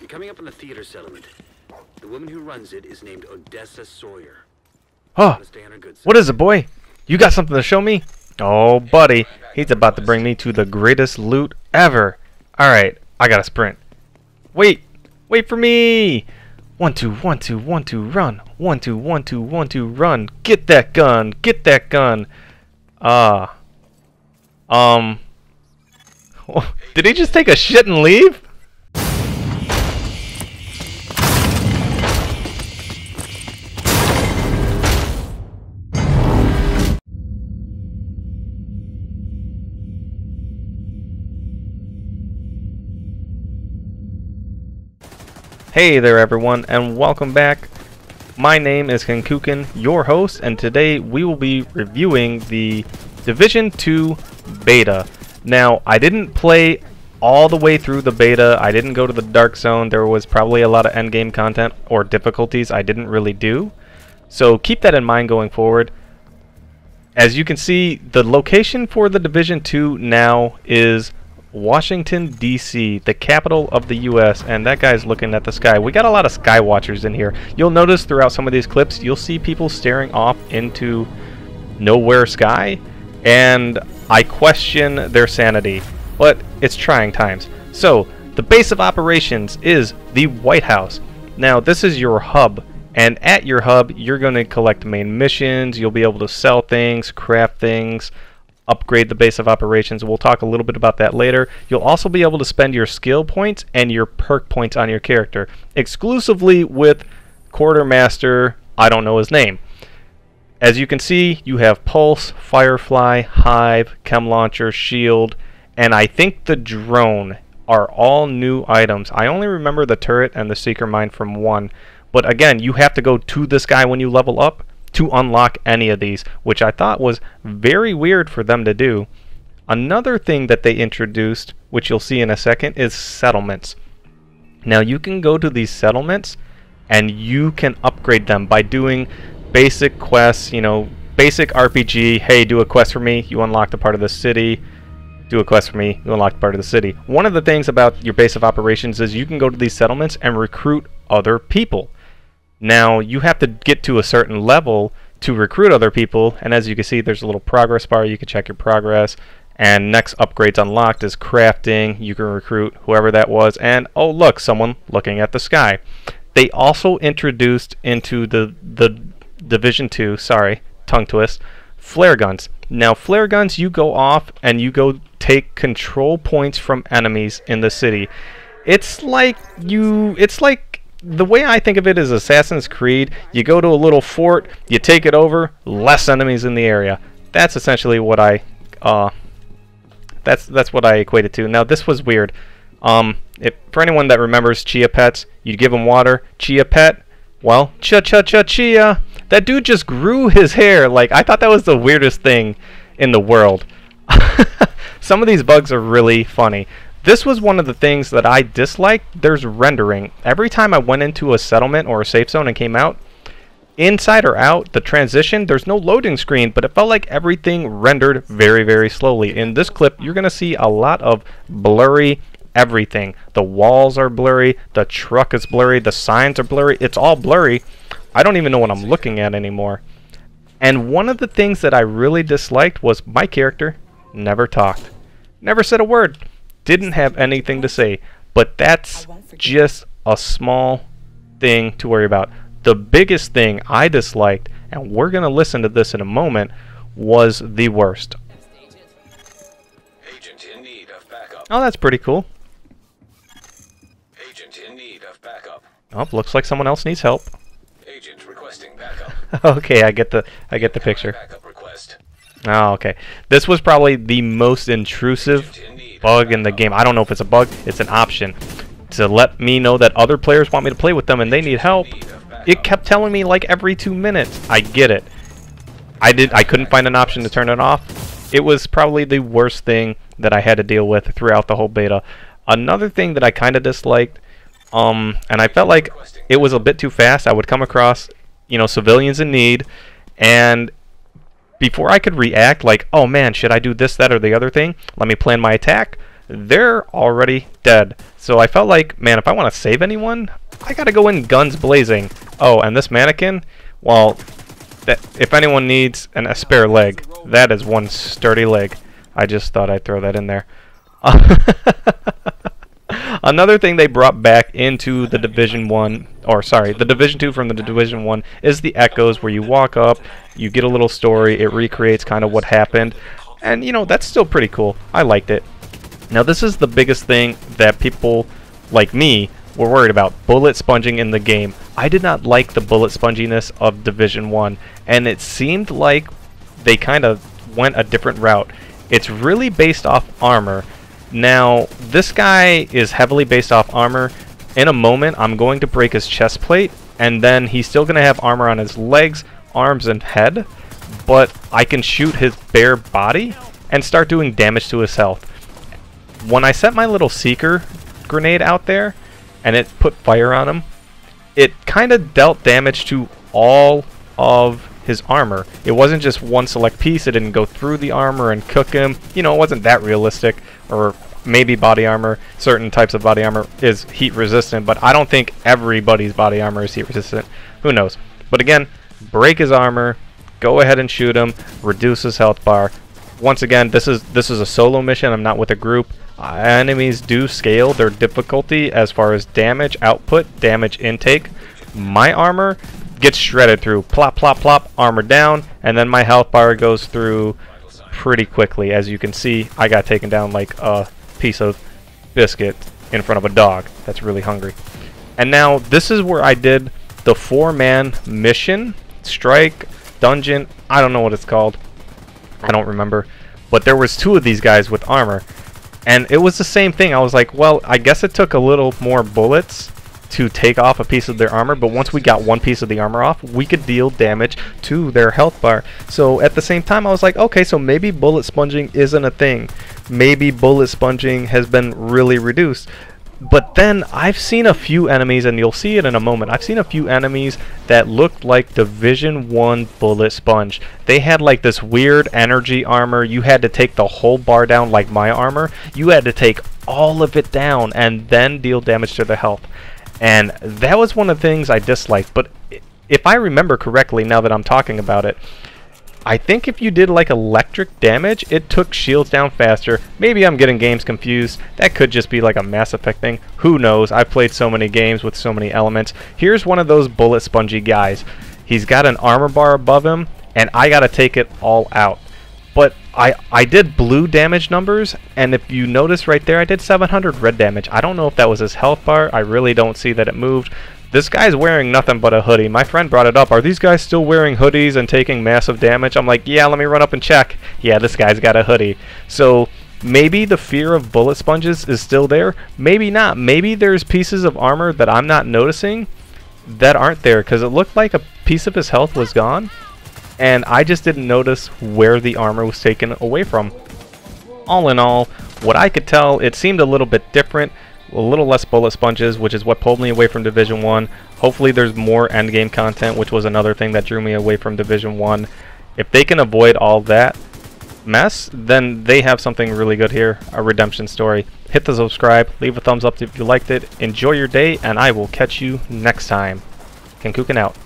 You're coming up on the theater settlement. The woman who runs it is named Odessa Sawyer. Oh, what is it, boy? You got something to show me? Oh, buddy, he's about to bring me to the greatest loot ever. Alright, I gotta sprint. Wait for me! 1 2 1 2 1 2 run. 1 2 1 2 1 2 run. Get that gun. Get that gun. Did he just take a shit and leave? Hey there everyone, and welcome back. My name is Kenkukun, your host, and today we will be reviewing the Division 2 beta. Now, I didn't play all the way through the beta. I didn't go to the Dark Zone. There was probably a lot of endgame content or difficulties I didn't really do. So keep that in mind going forward. As you can see, the location for the Division 2 now is Washington, D.C., the capital of the U.S., and that guy's looking at the sky. We got a lot of sky watchers in here. You'll notice throughout some of these clips, you'll see people staring off into nowhere sky, and I question their sanity, but it's trying times. So, the base of operations is the White House. Now, this is your hub, and at your hub, you're going to collect main missions, you'll be able to sell things, craft things, upgrade the base of operations. We'll talk a little bit about that later. You'll also be able to spend your skill points and your perk points on your character exclusively with Quartermaster, I don't know his name. As you can see, you have Pulse, Firefly, Hive, Chem Launcher, Shield, and I think the drone are all new items. I only remember the turret and the Seeker Mine from 1, but again, you have to go to this guy when you level up to unlock any of these, which I thought was very weird for them to do. Another thing that they introduced, which you'll see in a second, is settlements. Now you can go to these settlements and you can upgrade them by doing basic quests, you know, basic RPG. Hey, do a quest for me, you unlock the part of the city. Do a quest for me, you unlock part of the city. One of the things about your base of operations is you can go to these settlements and recruit other people. Now, you have to get to a certain level to recruit other people, and as you can see, there's a little progress bar. You can check your progress, and next upgrades unlocked is crafting. You can recruit whoever that was, and oh look, someone looking at the sky. They also introduced into the Division 2, sorry, tongue twist, flare guns. Now, flare guns, you go off and you go take control points from enemies in the city. It's like the way I think of it is Assassin's Creed. You go to a little fort, you take it over, less enemies in the area. That's essentially what I that's what I equate it to. Now this was weird. For anyone that remembers Chia Pets, you'd give them water. Chia Pet, well, Chia. That dude just grew his hair. Like, I thought that was the weirdest thing in the world. Some of these bugs are really funny. This was one of the things that I disliked. There's rendering. Every time I went into a settlement or a safe zone and came out, inside or out, the transition, there's no loading screen, but it felt like everything rendered very, very slowly. In this clip, you're going to see a lot of blurry everything. The walls are blurry, the truck is blurry, the signs are blurry. It's all blurry. I don't even know what I'm looking at anymore. And one of the things that I really disliked was my character never talked. Never said a word. Didn't have anything to say, but that's just a small thing to worry about. The biggest thing I disliked, and we're going to listen to this in a moment, was the worst. Agent in need of backup. Oh, that's pretty cool. Agent in need of backup. Oh, looks like someone else needs help. Agent requesting backup. Okay, I get the picture. Backup request. Oh, okay. This was probably the most intrusive bug in the game. I don't know if it's a bug, it's an option to let me know that other players want me to play with them and they need help. It kept telling me like every 2 minutes. I get it. I couldn't find an option to turn it off. It was probably the worst thing that I had to deal with throughout the whole beta. Another thing that I kind of disliked, and I felt like it was a bit too fast. I would come across, you know, civilians in need, and before I could react, like, oh man, should I do this, that, or the other thing? Let me plan my attack. they're already dead. So I felt like, man, if I want to save anyone, I gotta go in guns blazing. Oh, and this mannequin, well, if anyone needs a spare leg, that is one sturdy leg. I just thought I'd throw that in there. Another thing they brought back into the Division 1, or sorry, the Division 2 from the Division 1 is the echoes, where you walk up, you get a little story, it recreates kind of what happened, and you know, that's still pretty cool. I liked it. Now this is the biggest thing that people like me were worried about, bullet sponging in the game. I did not like the bullet sponginess of Division 1, and it seemed like they kind of went a different route. It's really based off armor. Now, this guy is heavily based off armor. In a moment, I'm going to break his chest plate, and then he's still going to have armor on his legs, arms, and head, but I can shoot his bare body and start doing damage to his health. When I set my little seeker grenade out there, and it put fire on him, it kind of dealt damage to all of his armor. It wasn't just one select piece. It didn't go through the armor and cook him. You know, it wasn't that realistic. Or maybe body armor, certain types of body armor is heat resistant, but I don't think everybody's body armor is heat resistant. Who knows? But again, break his armor, go ahead and shoot him, reduce his health bar. Once again, this is a solo mission. I'm not with a group. Enemies do scale their difficulty as far as damage output, damage intake. My armor gets shredded through. Plop, plop, plop, armor down, and then my health bar goes through pretty quickly. As you can see, I got taken down like a piece of biscuit in front of a dog that's really hungry. And now this is where I did the 4-man mission, strike, dungeon, I don't know what it's called. I don't remember. But there was 2 of these guys with armor. And it was the same thing. I was like, well, I guess it took a little more bullets to take off a piece of their armor, but once we got one piece of the armor off, we could deal damage to their health bar. So at the same time, I was like, okay, so maybe bullet sponging isn't a thing. Maybe bullet sponging has been really reduced. But then I've seen a few enemies, and you'll see it in a moment, I've seen a few enemies that looked like Division 1 bullet sponge. They had like this weird energy armor. You had to take the whole bar down like my armor. You had to take all of it down and then deal damage to their health. And that was one of the things I disliked. But if I remember correctly, now that I'm talking about it, I think if you did like electric damage, it took shields down faster. Maybe I'm getting games confused. That could just be like a Mass Effect thing. Who knows? I've played so many games with so many elements. Here's one of those bullet spongy guys. He's got an armor bar above him, and I gotta take it all out. But I did blue damage numbers, and if you notice right there, I did 700 red damage. I don't know if that was his health bar. I really don't see that it moved. This guy's wearing nothing but a hoodie. My friend brought it up. Are these guys still wearing hoodies and taking massive damage? I'm like, yeah, let me run up and check. Yeah, this guy's got a hoodie. So maybe the fear of bullet sponges is still there. Maybe not. Maybe there's pieces of armor that I'm not noticing that aren't there, because it looked like a piece of his health was gone, and I just didn't notice where the armor was taken away from. All in all, what I could tell, it seemed a little bit different. A little less bullet sponges, which is what pulled me away from Division 1. Hopefully there's more endgame content, which was another thing that drew me away from Division 1. If they can avoid all that mess, then they have something really good here, a redemption story. Hit the subscribe, leave a thumbs up if you liked it, enjoy your day, and I will catch you next time. Kenkukun out.